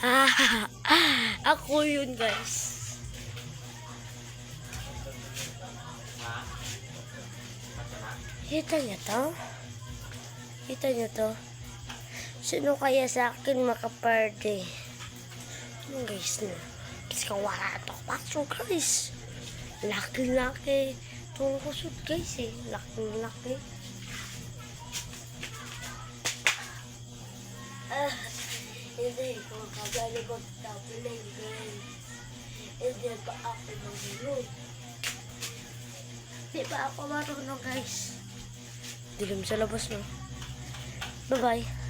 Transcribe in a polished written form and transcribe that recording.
Ah, ako yun, guys. Kita niyo to? Kita niyo to? Sino kaya sa akin makaparty? Guys na. Kasi wala to pasok, guys. Laki-laki. Itong kusot, guys, eh. Laki-laki. Hindi ko kagalikot tapunin, guys. Hindi pa ako marunong. Hindi pa ako marunong, guys. Dilim sa labas, no? Bye-bye.